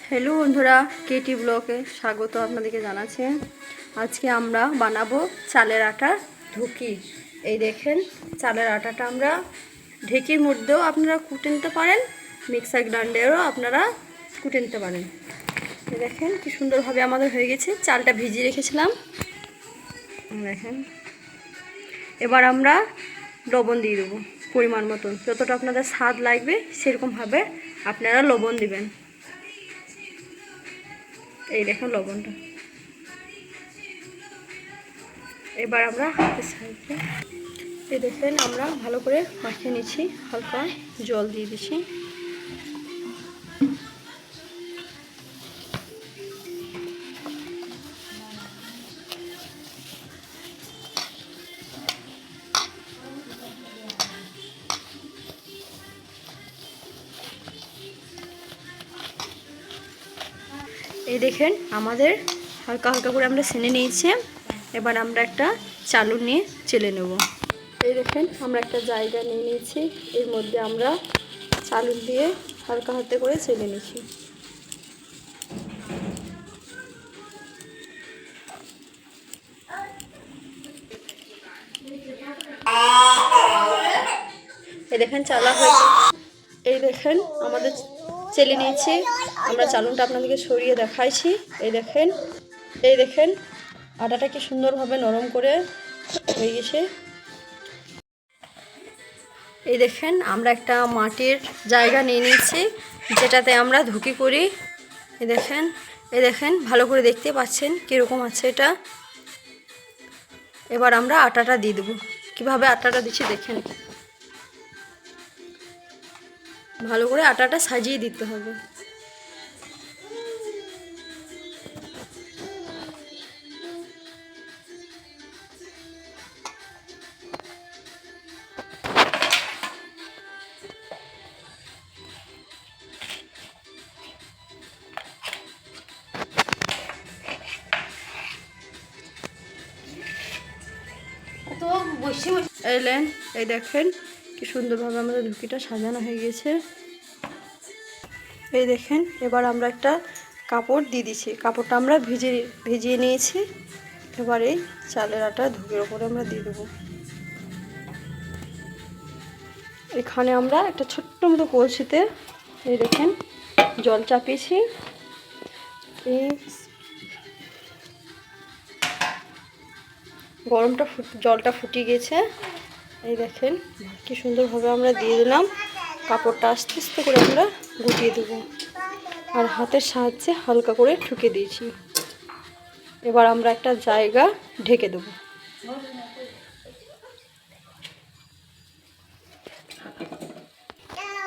Hello বন্ধুরা, Katie ব্লগে স্বাগত আপনাদেরকে জানাচ্ছি। আজকে আমরা বানাবো চালের আটার ধুকি। এই দেখেন, চালের আটাটা আমরা ঢেকির মধ্যেও আপনারা কুটে নিতে পারেন, মিক্সার গ্রাইন্ডারেও আপনারা কুটে নিতে পারেন। এই দেখেন কি সুন্দরভাবে আমাদের হয়ে গেছে। চালটা ভিজিয়ে রেখেছিলাম, দেখেন। এবার আমরা লবণ দিয়ে দেবো পরিমাণ মতন, যতটা আপনাদের স্বাদ লাগবে সেরকমভাবে আপনারা লবণ দিবেন। এই দেখুন লবণটা। এবার আমরা হাতের সাহায্যে এই দেখেন আমরা ভালো করে মাখিয়ে নিচ্ছি, হালকা জল দিয়ে দিচ্ছি। এই দেখেন আমাদের হালকা হালকা করে আমরা ছেনে নিয়েছি। এবার আমরা একটা চালু নিয়ে চেলে নেব। এই দেখেন আমরা একটা জায়গা নিয়ে নিয়েছি, এর মধ্যে আমরা চালু দিয়ে হালকা হাতে করে চেলে নিচ্ছি। এই দেখেন চালা হয়ে, এই দেখেন আমাদের চেলে নিয়েছি। আমরা চালুনটা আপনাদেরকে সরিয়ে দেখাইছি। এই দেখেন আটাটা কি সুন্দরভাবে নরম করে হয়ে গেছে। এই দেখেন আমরা একটা মাটির জায়গা নিয়ে নিয়েছি, যেটাতে আমরা ধুকি করি। এই দেখেন ভালো করে দেখতে পাচ্ছেন কীরকম আছে এটা। এবার আমরা আটাটা দিয়ে দেবো। কীভাবে আটাটা দিচ্ছি দেখেন, ভালো করে আটাটা সাজিয়ে দিতে হবে। এলেন, এই দেখেন কি সুন্দরভাবে আমাদের ধুকিটা সাজানো হয়ে গেছে। এই দেখেন এবার আমরা একটা কাপড় দিয়ে দিচ্ছি, কাপড়টা আমরা ভিজিয়ে নিয়েছি। এবার এই চালের আটা ধুকির ওপরে আমরা দিয়ে দেবো। এখানে আমরা একটা ছোট্ট মতো কলসিতে এই দেখেন জল চাপিয়েছি। এই জলটা ফুটিয়ে গেছে। এই দেখেন কি সুন্দরভাবে আমরা দিয়ে দিলাম। কাপড়টা আস্তে আস্তে করে আমরা গুটিয়ে দেবো, আর হাতের সাহায্যে হালকা করে ঠুকে দিয়েছি। এবার আমরা একটা জায়গা ঢেকে দেবো।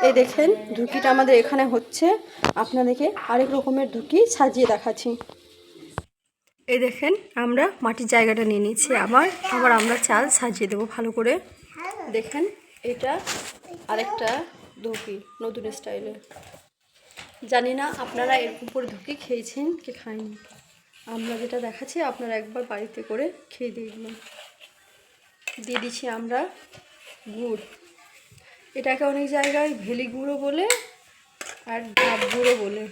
এই দেখেন ধুকিটা আমাদের এখানে হচ্ছে। আপনাদেরকে আরেক রকমের ধুকি সাজিয়ে দেখাচ্ছি। এই দেখেন আমরা মাটির জায়গাটা নিয়ে নিচ্ছি, আবার আমরা চাল সাজিয়ে দেবো ভালো করে। দেখেন এটা আরেকটা ধুকি নতুন স্টাইলে। জানি না আপনারা এরকম করে ধুকি খেয়েছেন কি খায়নি। আমরা যেটা দেখাচ্ছি আপনারা একবার বাড়িতে করে খেয়ে দেখবেন। দিয়ে দিচ্ছি আমরা গুড়। এটাকে অনেক জায়গায় ভেলি গুঁড়ো বলে আর ডাব গুঁড়ো বলে।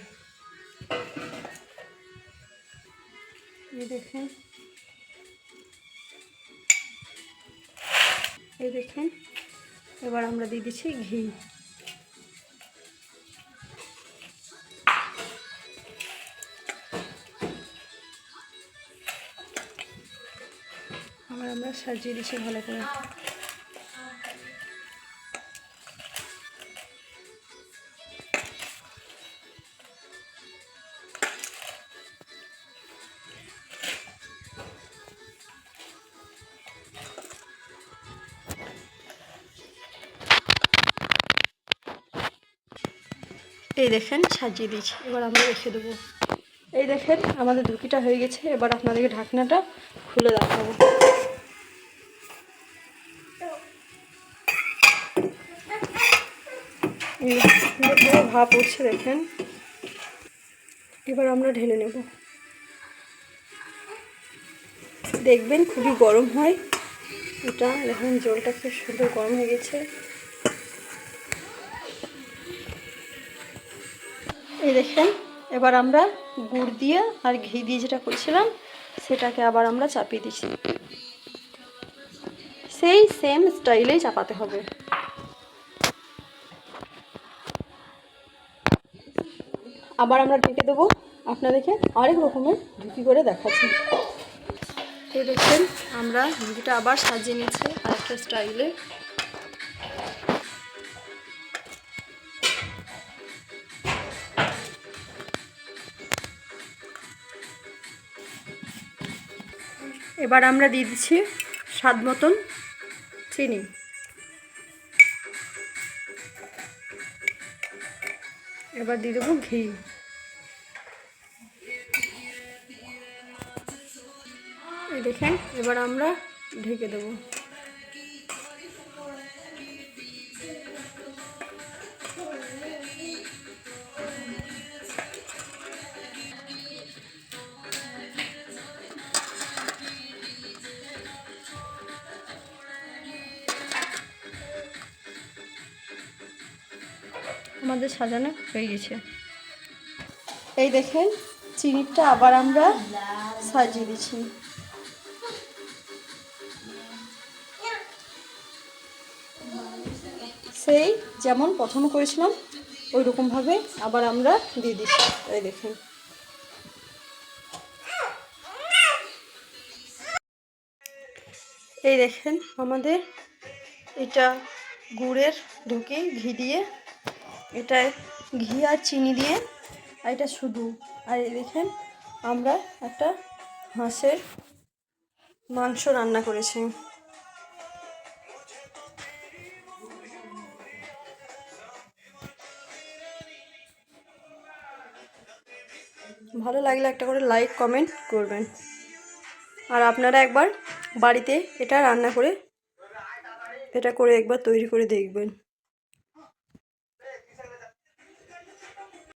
এই দেখেন এবার আমরা দিয়ে দিচ্ছি ঘি। আবার আমরা সাজিয়ে দিচ্ছি ভালো করে। এই দেখেন সাজিয়ে দিচ্ছি, এবার আমরা রেখে দেবো। এই দেখেন আমাদের ধুকিটা হয়ে গেছে। এবার আপনাদেরকে ঢাকনাটা খুলে দেখাবো। ভাপ উঠছে দেখেন। এবার আমরা ঢেলে নেব। দেখবেন খুবই গরম হয় এটা। দেখেন জলটা খুব সুন্দর গরম হয়ে গেছে। এই দেখেন, এবার আমরা গুড় দিয়ে আর ঘি দিয়ে যেটা করেছিলাম সেটাকে আবার আমরা চাপিয়ে দিচ্ছি। সেই সেম স্টাইলেই চাপাতে হবে। আবার আমরা ঢেকে দেবো। আপনাদেরকে আরেক রকমের ঢুকি করে দেখাচ্ছি। এই দেখেন, আমরা ঢুকিটা আবার সাজিয়ে নিচ্ছি আরেকটা স্টাইলে। এবার আমরা দিয়ে দিচ্ছি স্বাদ মতন চিনি। এবার দিয়ে দেবো ঘি। এই দেখেন, এবার আমরা ঢেকে দেবো। আমাদের সাজানো হয়ে গেছে। এই দেখেন, চিনিটা আবার আমরা সাজিয়ে দিচ্ছি। সেই যেমন প্রথম করেছিলাম ওই রকমভাবে আবার আমরা দিয়ে দিচ্ছি। এই দেখেন, এই দেখেন আমাদের এটা গুড়ের ঢুকি ঘি দিয়ে, এটা ঘি আর চিনি দিয়ে, আর এটা শুধু। আর এই দেখেন আমরা একটা হাঁসের মাংস রান্না করেছি। ভালো লাগলে একটা করে লাইক কমেন্ট করবেন। আর আপনারা একবার বাড়িতে এটা রান্না করে একবার তৈরি করে দেখবেন।